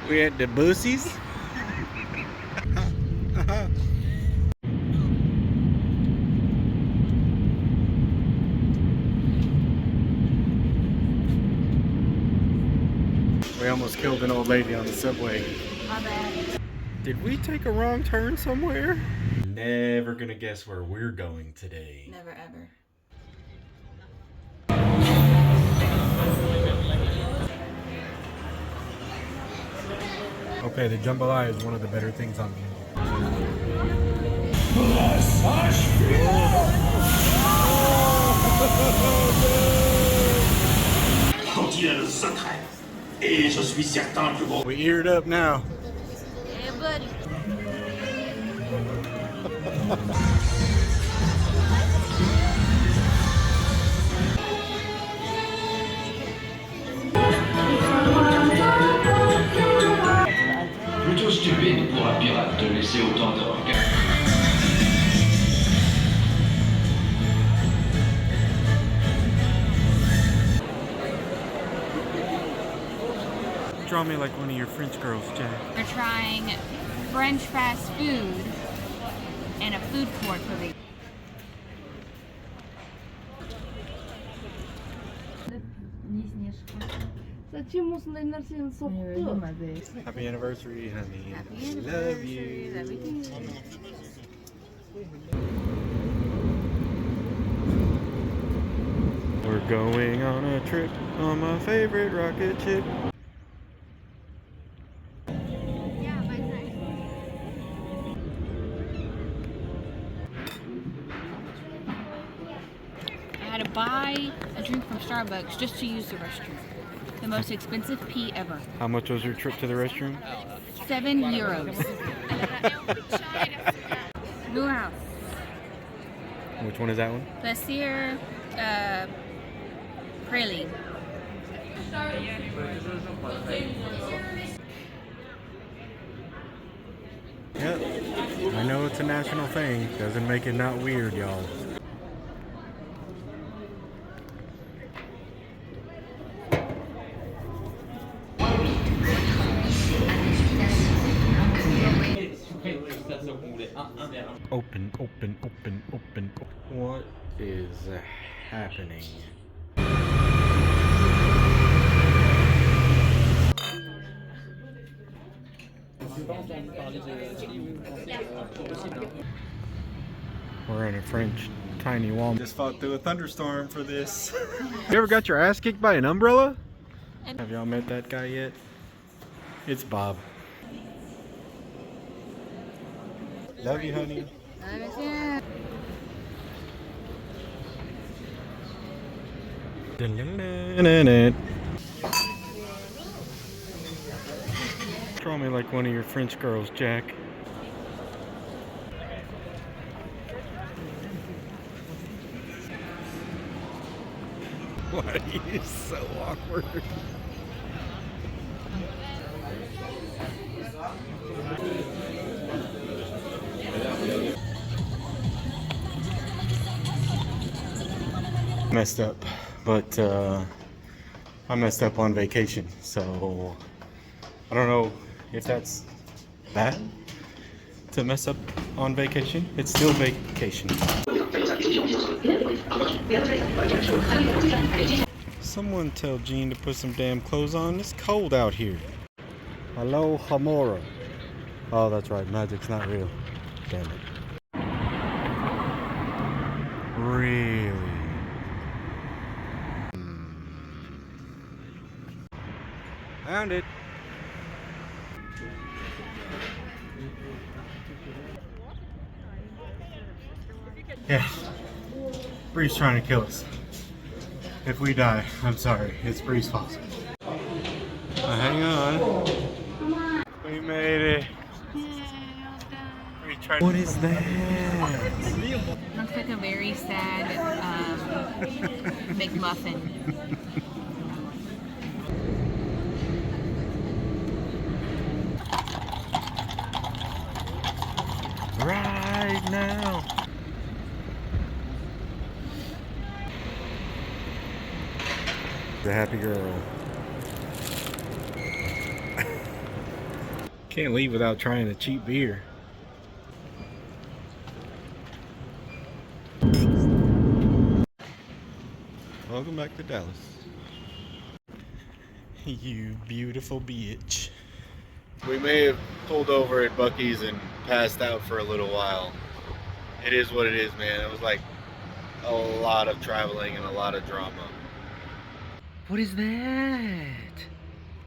We at the Boosies. We almost killed an old lady on the subway. My bad. Did we take a wrong turn somewhere? Never gonna guess where we're going today. Never ever. Okay, the jambalaya is one of the better things on here. On tient le secret. Et je suis certain que vos... We eared up now. Yeah, buddy. Plutôt stupide pour un pirate de laisser autant de regards. Draw me like one of your French girls, Jack. We're trying French fast food and a food court for the. Зачем осындай нәрсені соқты? Happy anniversary, honey. Happy Love you. Everything. We're going on a trip on my favorite rocket ship. I had to buy a drink from Starbucks just to use the restroom. The most expensive pee ever. How much was your trip to the restroom? €7. Blue House. Which one is that one? Glacier Praline. Yep. I know it's a national thing. Doesn't make it not weird, y'all. Open, open, open, open. What is happening? We're in a French tiny Walmart. Just fought through a thunderstorm for this. You ever got your ass kicked by an umbrella? Have y'all met that guy yet? It's Bob. Love you, honey. Draw me like one of your French girls, Jack. Why are you so awkward? Messed up, but I messed up on vacation, so I don't know if that's bad to mess up on vacation. It's still vacation. Someone tell Gene to put some damn clothes on. It's cold out here. Hello, Hamora. Oh, that's right. Magic's not real. Damn it. Really? Found it. Yeah. Bree's trying to kill us. If we die, I'm sorry. It's Bree's fault. Hang on. We made it. What is that? Looks like a very sad McMuffin. Right now. The happy girl. Can't leave without trying a cheap beer. Welcome back to Dallas. You beautiful bitch. We may have pulled over at Buc-ee's and passed out for a little while. It is what it is, man. It was like a lot of traveling and a lot of drama. What is that?